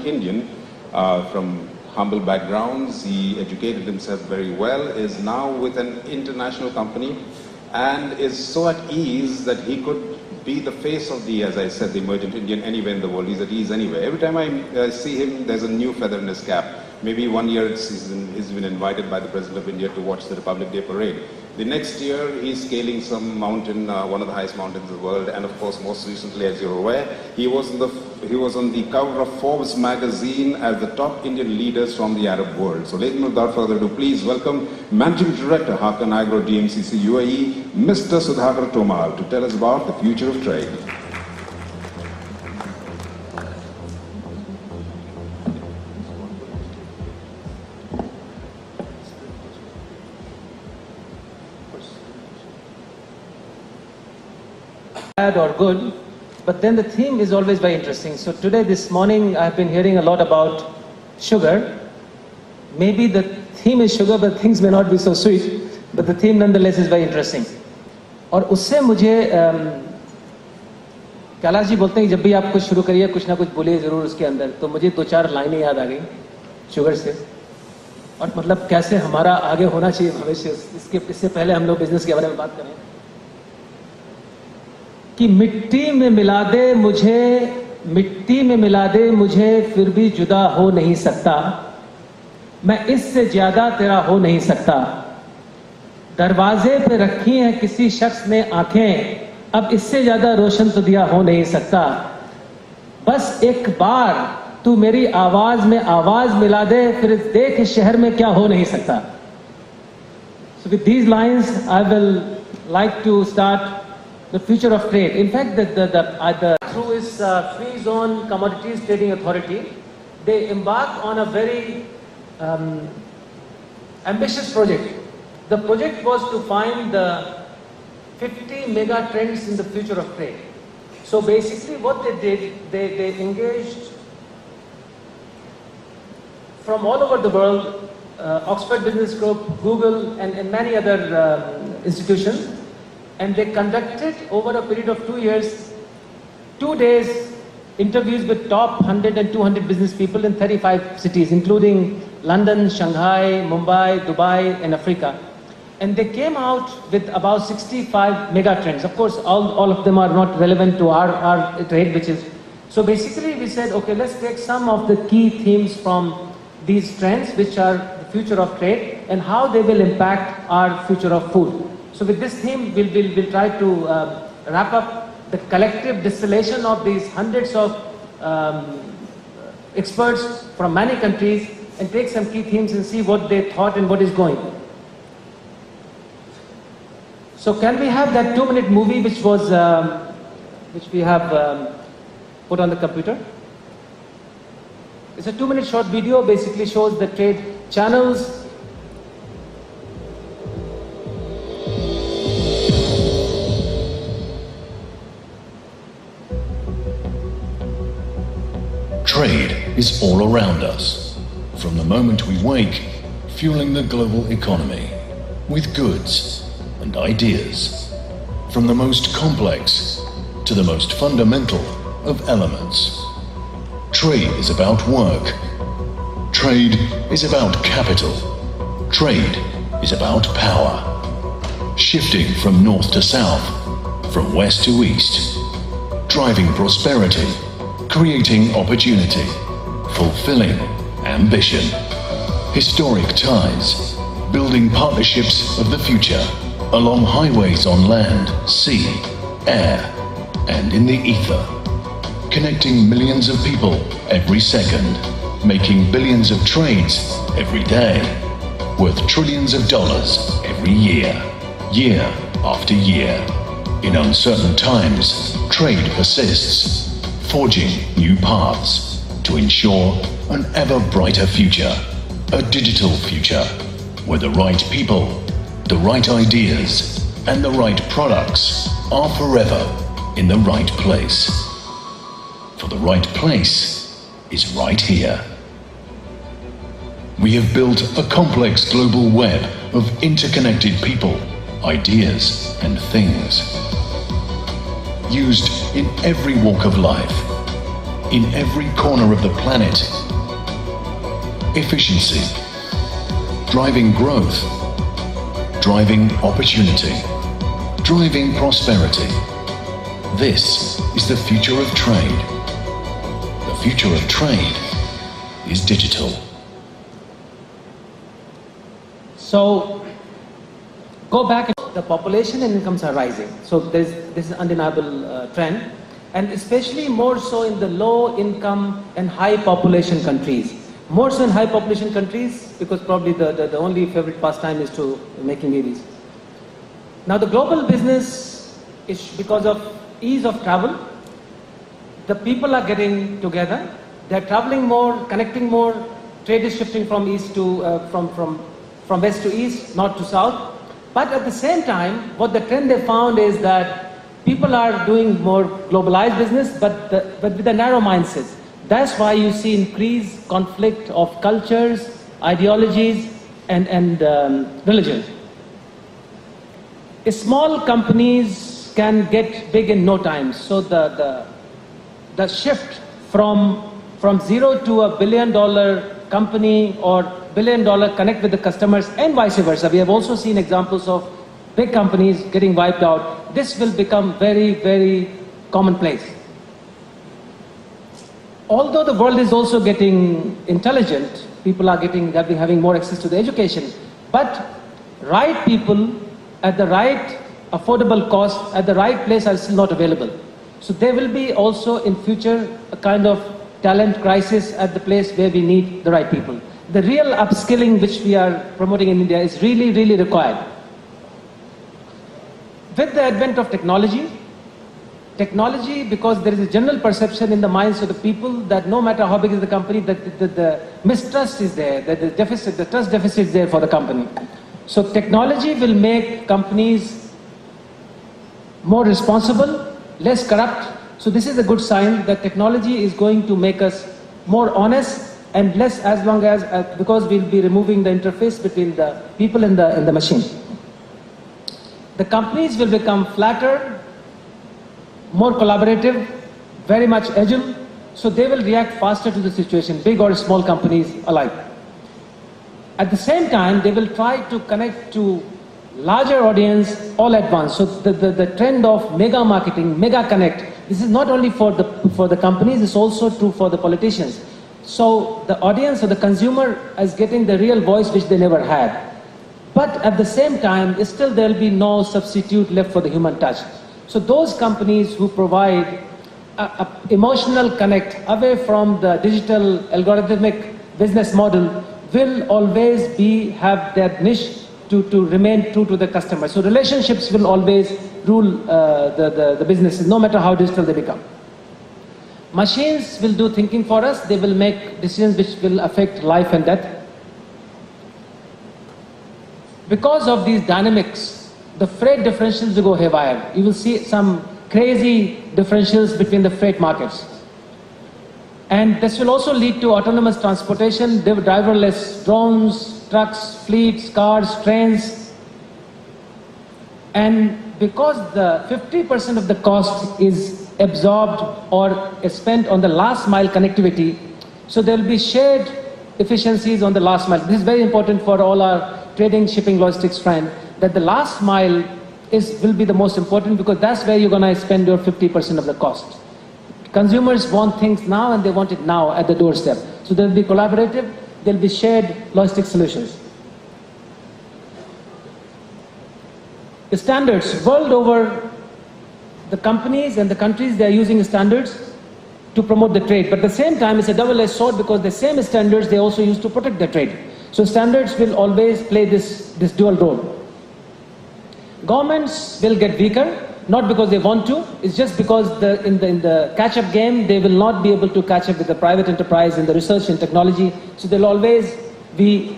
Indian from humble backgrounds. He educated himself very well, is now with an international company and is so at ease that he could be the face of the, as I said, the emergent Indian anywhere in the world. He's at ease anywhere. Every time I see him, there's a new feather in his cap. Maybe one year he's been invited by the President of India to watch the Republic Day parade. The next year he's scaling some mountain, one of the highest mountains in the world, and of course most recently, as you're aware, he was on the cover of Forbes magazine as the top Indian leaders from the Arab world. So ladies and gentlemen, without further ado, please welcome Managing Director, Hakan Agro DMCC UAE, Mr. Sudhakar Tomar, to tell us about the future of trade. Bad or good, but then the theme is always very interesting. So today, this morning, I've been hearing a lot about sugar. Maybe the theme is sugar, but things may not be so sweet, but the theme nonetheless is very interesting. और उससे मुझे कैलाश जी बोलते हैं जब भी आप कुछ शुरू करिए कुछ ना कुछ बोलिए ज़रूर उसके अंदर, तो मुझे दो चार लाइनें याद आ गई शुगर से, और मतलब कैसे हमारा आगे होना चाहिए भविष्य। इससे पहले हम लोग बिजनेस के बारे में बात करें कि मिट्टी में मिला दे मुझे फिर भी जुदा हो नहीं सकता, मैं इससे ज्यादा तेरा हो नहीं सकता, दरवाजे पे रखी हैं किसी शख्स ने आंखें, अब इससे ज्यादा रोशन तो दिया हो नहीं सकता, बस एक बार तू मेरी आवाज में आवाज मिला दे, फिर देख इस शहर में क्या हो नहीं सकता। So with these lines I will like to start the future of trade. In fact, through its Free Zone Commodities Trading Authority, they embarked on a very ambitious project. The project was to find the 50 mega trends in the future of trade. So basically what they did, they engaged from all over the world, Oxford Business Group, Google and many other institutions, and they conducted over a period of 2 years, 2 days, interviews with top 100 and 200 business people in 35 cities, including London, Shanghai, Mumbai, Dubai, and Africa. And they came out with about 65 mega trends. Of course, all of them are not relevant to our trade, which is... So basically we said, okay, let's take some of the key themes from these trends, which are the future of trade, and how they will impact our future of food. So with this theme, we'll try to wrap up the collective distillation of these hundreds of experts from many countries and take some key themes and see what they thought and what is going. So can we have that 2-minute movie which we have put on the computer? It's a 2-minute short video, basically shows the trade channels. Trade is all around us, from the moment we wake, fueling the global economy with goods and ideas, from the most complex to the most fundamental of elements. Trade is about work. Trade is about capital. Trade is about power. Shifting from north to south, from west to east, driving prosperity, creating opportunity, fulfilling ambition, historic ties, building partnerships of the future along highways on land, sea, air, and in the ether, connecting millions of people every second, making billions of trades every day, worth trillions of dollars every year, year after year. In uncertain times, trade persists, forging new paths to ensure an ever brighter future, a digital future, where the right people, the right ideas, and the right products are forever in the right place. For the right place is right here. We have built a complex global web of interconnected people, ideas, and things, used in every walk of life, in every corner of the planet. Efficiency, driving growth, driving opportunity, driving prosperity. This is the future of trade. The future of trade is digital. So, go back, the population and incomes are rising. So this is an undeniable trend, and especially more so in the low income and high population countries. More so in high population countries because probably the only favorite pastime is to making babies. Now the global business is because of ease of travel. The people are getting together. They're traveling more, connecting more. Trade is shifting from east to from west to east, north to south. But at the same time, what the trend they found is that people are doing more globalized business, but with a narrow mindset. That's why you see increased conflict of cultures, ideologies, and religion. Small companies can get big in no time. So the shift from zero to $1 billion company or $1 billion connect with the customers and vice versa. We have also seen examples of big companies getting wiped out. This will become very, very commonplace. Although the world is also getting intelligent, people are having more access to the education, but right people at the right affordable cost at the right place are still not available. So there will be also in future a kind of talent crisis at the place where we need the right people. The real upskilling which we are promoting in India is really, really required. With the advent of technology, because there is a general perception in the minds of the people that no matter how big is the company, that the mistrust is there, that the trust deficit is there for the company. So technology will make companies more responsible, less corrupt. So this is a good sign that technology is going to make us more honest and less because we'll be removing the interface between the people and the machine. The companies will become flatter, more collaborative, very much agile, so they will react faster to the situation, big or small companies alike. At the same time, they will try to connect to larger audience all at once. So the trend of mega marketing, mega connect, this is not only for the companies, it's also true for the politicians. So the audience or the consumer is getting the real voice which they never had. But at the same time, still there will be no substitute left for the human touch. So those companies who provide a emotional connect away from the digital algorithmic business model will always have that niche to remain true to the customer. So relationships will always rule the businesses, no matter how digital they become. Machines will do thinking for us. They will make decisions which will affect life and death. Because of these dynamics, the freight differentials will go haywire. You will see some crazy differentials between the freight markets. And this will also lead to autonomous transportation, driverless drones, trucks, fleets, cars, trains. And because the 50% of the cost is absorbed or is spent on the last mile connectivity, so there will be shared efficiencies on the last mile. This is very important for all our trading, shipping, logistics friends, that the last mile will be the most important because that's where you're going to spend your 50% of the cost. Consumers want things now and they want it now at the doorstep. So there will be collaborative, there will be shared logistics solutions. The standards, world over, the companies and the countries, they are using standards to promote the trade. But at the same time, it's a double-edged sword because the same standards they also use to protect the trade. So standards will always play this dual role. Governments will get weaker, not because they want to, it's just because in the catch-up game, they will not be able to catch up with the private enterprise and the research and technology. So they'll always be,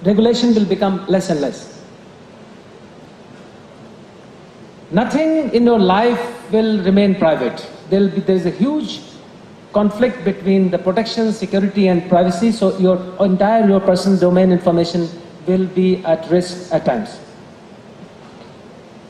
regulation will become less and less. Nothing in your life will remain private. There's a huge conflict between the protection, security and privacy, so your person's domain information will be at risk at times.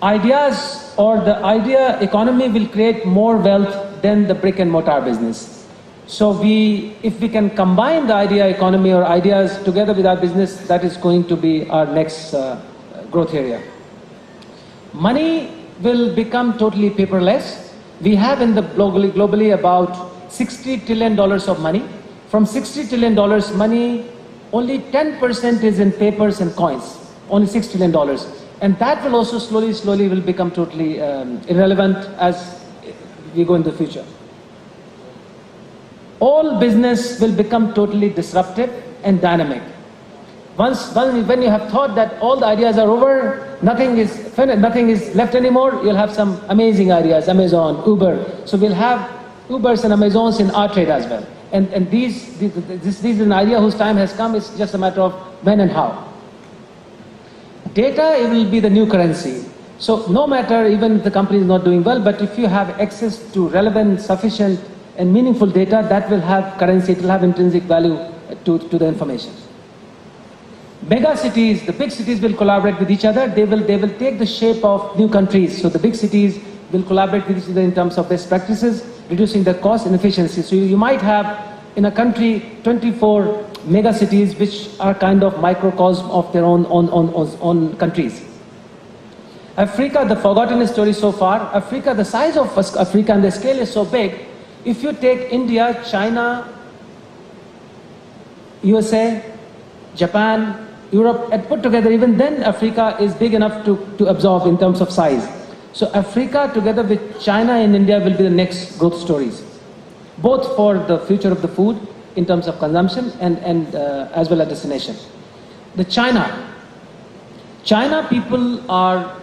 Ideas or the idea economy will create more wealth than the brick and mortar business. So if we can combine the idea economy or ideas together with our business, that is going to be our next growth area. Money will become totally paperless. We have in the globally about $60 trillion of money. From $60 trillion money, only 10% is in papers and coins, only $6 trillion. And that will also slowly will become totally irrelevant as we go in the future. All business will become totally disruptive and dynamic. When you have thought that all the ideas are over, nothing is finished, nothing is left anymore, you'll have some amazing ideas, Amazon, Uber. So we'll have Ubers and Amazons in our trade as well. And this is an idea whose time has come. It's just a matter of when and how. Data, it will be the new currency. So no matter even if the company is not doing well, but if you have access to relevant, sufficient and meaningful data, that will have currency, it will have intrinsic value to the information. Mega cities, the big cities will collaborate with each other. They will take the shape of new countries. So the big cities will collaborate with each other in terms of best practices, reducing the cost and efficiency. So you might have in a country 24 mega cities which are kind of microcosm of their own countries. Africa, the forgotten story so far. Africa, the size of Africa and the scale is so big. If you take India, China, USA, Japan, Europe, and put together, even then Africa is big enough to absorb in terms of size. So Africa together with China and India will be the next growth stories, both for the future of the food in terms of consumption and as well as destination. The China people are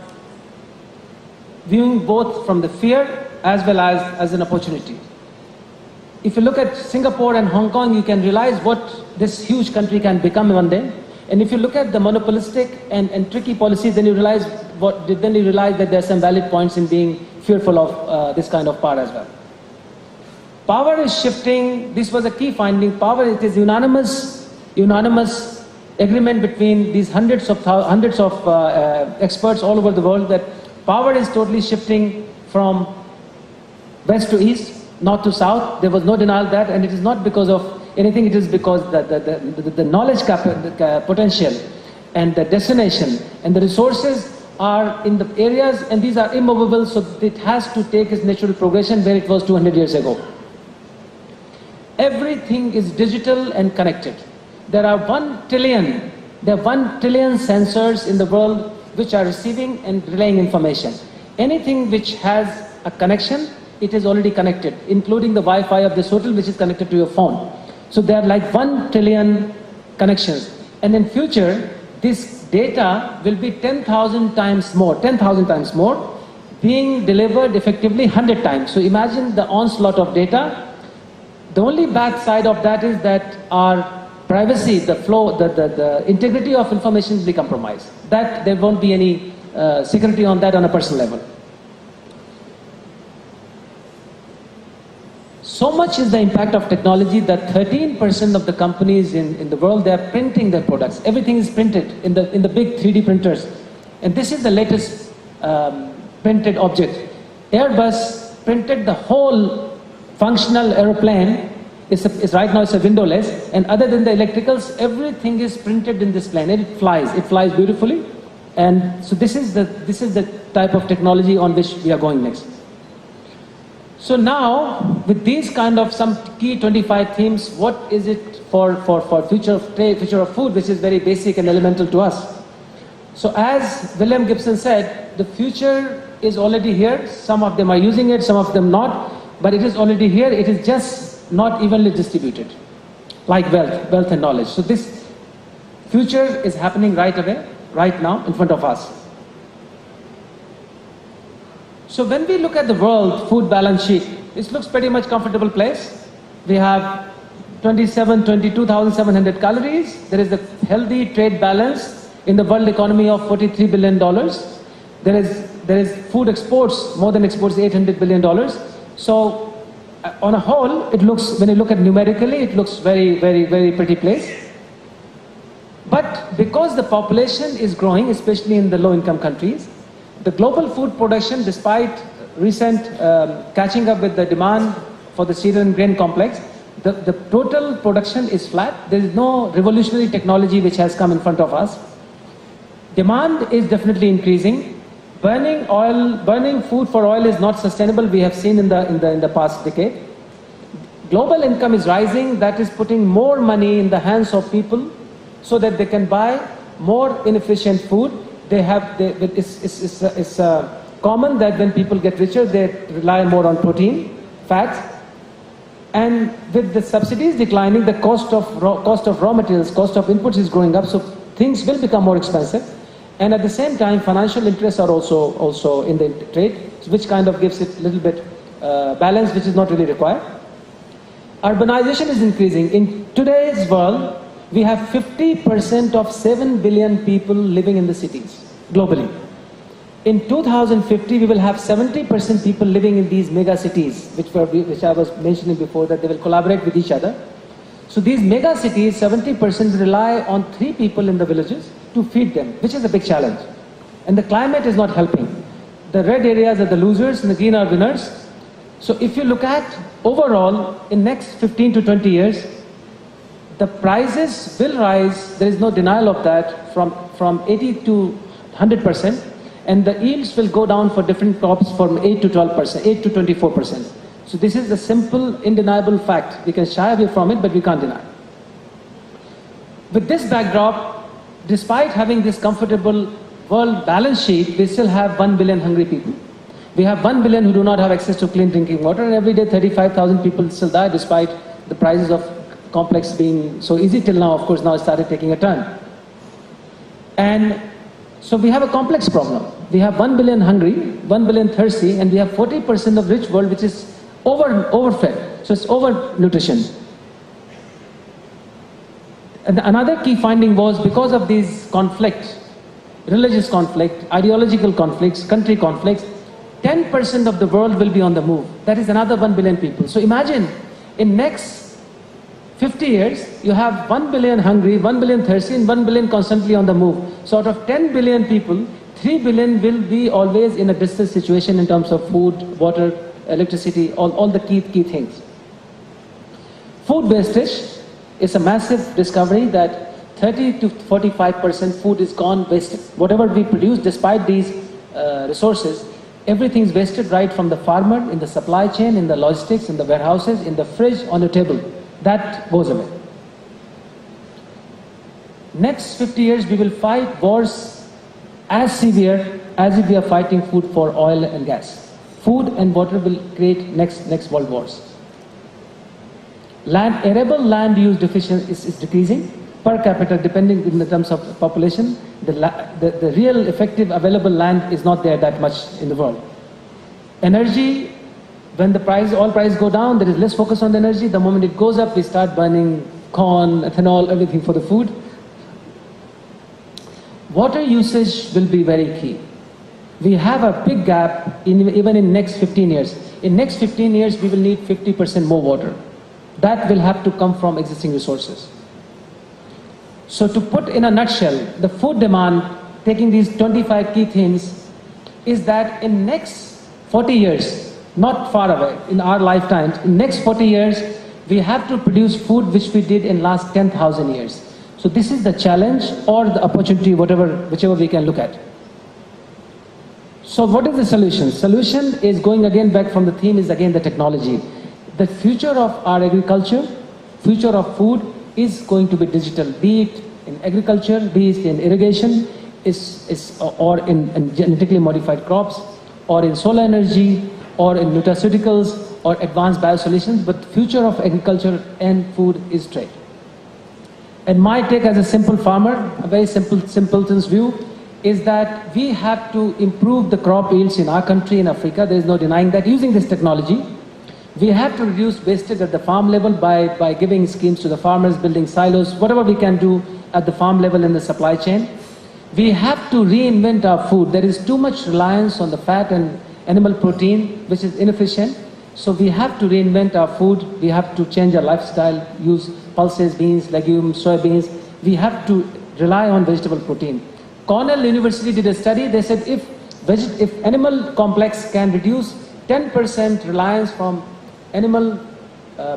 viewing both from the fear as well as an opportunity. If you look at Singapore and Hong Kong, you can realize what this huge country can become one day. And if you look at the monopolistic and tricky policies, then you realize that there are some valid points in being fearful of this kind of power as well. Power is shifting. This was a key finding. Power, it is unanimous agreement between these hundreds of experts all over the world that power is totally shifting from west to east, north to south. There was no denial of that, and it is not because of anything. It is because the knowledge potential and the destination and the resources are in the areas, and these are immovable, so it has to take its natural progression where it was 200 years ago. Everything is digital and connected. There are 1 trillion sensors in the world which are receiving and relaying information. Anything which has a connection, it is already connected, including the Wi-Fi of this hotel, which is connected to your phone. So there are like 1 trillion connections. And in future, this data will be 10,000 times more, being delivered effectively 100 times. So imagine the onslaught of data. The only bad side of that is that our privacy, the flow, the integrity of information will be compromised. That there won't be any security on that on a personal level. So much is the impact of technology that 13% of the companies in the world, they are printing their products. Everything is printed in the big 3D printers. And this is the latest printed object. Airbus printed the whole functional aeroplane. Right now it's a windowless, and other than the electricals, everything is printed in this plane, and it flies beautifully. And so this is the type of technology on which we are going next. So now, with these kind of some key 25 themes, what is it for future of trade, future of food, which is very basic and elemental to us? So as William Gibson said, the future is already here. Some of them are using it, some of them not, but it is already here. It is just not evenly distributed, like wealth and knowledge. So this future is happening right away, right now, in front of us. So when we look at the world food balance sheet, it looks pretty much comfortable place. We have 22,700 calories. There is a healthy trade balance in the world economy of $43 billion. There is food exports, more than exports, $800 billion. So on a whole, it looks, when you look at numerically, it looks very, very, very pretty place. But because the population is growing, especially in the low-income countries, the global food production, despite recent catching up with the demand for the cereal and grain complex, the total production is flat. There is no revolutionary technology which has come in front of us. Demand is definitely increasing. Burning food for oil is not sustainable. We have seen in the past decade. Global income is rising. That is putting more money in the hands of people so that they can buy more inefficient food. It's common that when people get richer, they rely more on protein, fats, and with the subsidies declining, the cost of raw materials, cost of inputs is growing up. So things will become more expensive, and at the same time, financial interests are also in the trade, which kind of gives it a little bit balance, which is not really required. Urbanization is increasing. In today's world, we have 50% of 7 billion people living in the cities globally. In 2050, we will have 70% people living in these mega cities, which I was mentioning before, that they will collaborate with each other. So these mega cities, 70% rely on 3 people in the villages to feed them, which is a big challenge. And the climate is not helping. The red areas are the losers and the green are winners. So if you look at overall, in next 15 to 20 years, the prices will rise, there is no denial of that, from 80 to 100%, and the yields will go down for different crops from 8 to 12%, 8 to 24%. So this is a simple, undeniable fact. We can shy away from it, but we can't deny. With this backdrop, despite having this comfortable world balance sheet, we still have 1 billion hungry people. We have 1 billion who do not have access to clean drinking water, and every day 35,000 people still die despite the prices of complex being so easy till now. Of course, now it started taking a turn. And so we have a complex problem. We have 1 billion hungry, 1 billion thirsty, and we have 40% of rich world which is overfed. So it's overnutrition. And another key finding was, because of these conflicts, religious conflict, ideological conflicts, country conflicts, 10% of the world will be on the move. That is another 1 billion people. So imagine, in next 50 years, you have 1 billion hungry, 1 billion thirsty, and 1 billion constantly on the move. So out of 10 billion people, 3 billion will be always in a distress situation in terms of food, water, electricity, all the key things. Food wastage is a massive discovery that 30 to 45% food is gone wasted. Whatever we produce, despite these resources, everything is wasted, right from the farmer, in the supply chain, in the logistics, in the warehouses, in the fridge, on the table. That goes away. Next 50 years, we will fight wars as severe as if we are fighting food for oil and gas. Food and water will create next world wars. Arable land use deficiency is decreasing per capita, depending in terms of population. The real effective available land is not there that much in the world. Energy, when the oil prices go down, there is less focus on the energy. The moment it goes up, we start burning corn, ethanol, everything for the food. Water usage will be very key. We have a big gap even in next 15 years. In next 15 years, we will need 50% more water. That will have to come from existing resources. So to put in a nutshell, the food demand, taking these 25 key themes, is that in next 40 years, not far away, in our lifetimes, in next 40 years, we have to produce food which we did in last 10,000 years. So this is the challenge or the opportunity, whichever we can look at. So what is the solution? Solution is, going again back from the theme, is again the technology. The future of our agriculture, future of food, is going to be digital, be it in agriculture, be it in irrigation, or in genetically modified crops, or in solar energy, or in nutraceuticals, or advanced biosolutions. But the future of agriculture and food is trade. And my take as a simple farmer, a very simpleton's view, is that we have to improve the crop yields in our country, in Africa. There is no denying that, using this technology. We have to reduce wastage at the farm level by giving schemes to the farmers, building silos, whatever we can do at the farm level in the supply chain. We have to reinvent our food. There is too much reliance on the fat and animal protein, which is inefficient. So we have to reinvent our food. We have to change our lifestyle, use pulses, beans, legumes, soybeans. We have to rely on vegetable protein. Cornell University did a study. They said if animal complex can reduce 10% reliance from animal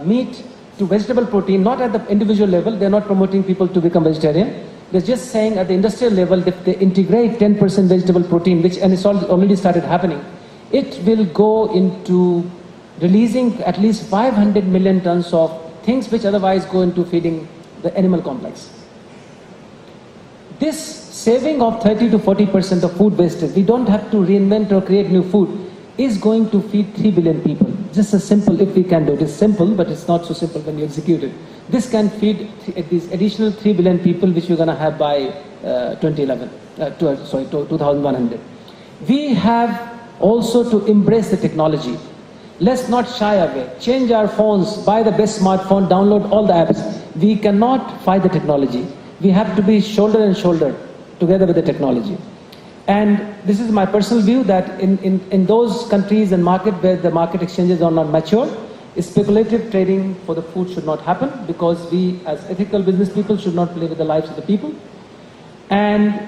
meat to vegetable protein, not at the individual level. They're not promoting people to become vegetarian. They're just saying at the industrial level, if they integrate 10% vegetable protein, and it's already started happening, it will go into releasing at least 500 million tons of things which otherwise go into feeding the animal complex. This saving of 30 to 40% of food wastage, we don't have to reinvent or create new food, is going to feed 3 billion people. Just as simple, if we can do it. It's simple, but it's not so simple when you execute it. This can feed these additional 3 billion people which we're going to have by 2100. We have also to embrace the technology. Let's not shy away. Change our phones, buy the best smartphone, download all the apps. We cannot fight the technology. We have to be shoulder and shoulder together with the technology. And this is my personal view that in those countries and market where the market exchanges are not mature, speculative trading for the food should not happen, because we as ethical business people should not play with the lives of the people. And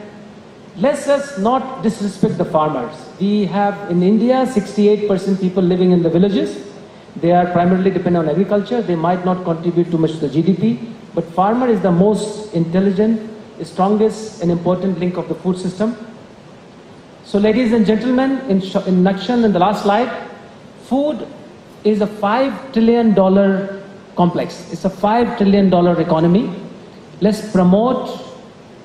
let's just not disrespect the farmers. We have in India 68% people living in the villages. They are primarily dependent on agriculture. They might not contribute too much to the GDP, but farmer is the most intelligent, strongest and important link of the food system. So ladies and gentlemen, in nutshell, in the last slide, food is a $5 trillion complex. It's a $5 trillion economy. Let's promote,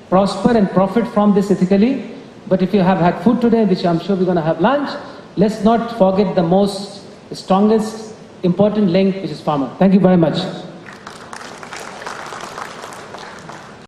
prosper and profit from this ethically. But if you have had food today, which I'm sure we're going to have lunch, let's not forget the most strongest important link, which is farmer. Thank you very much.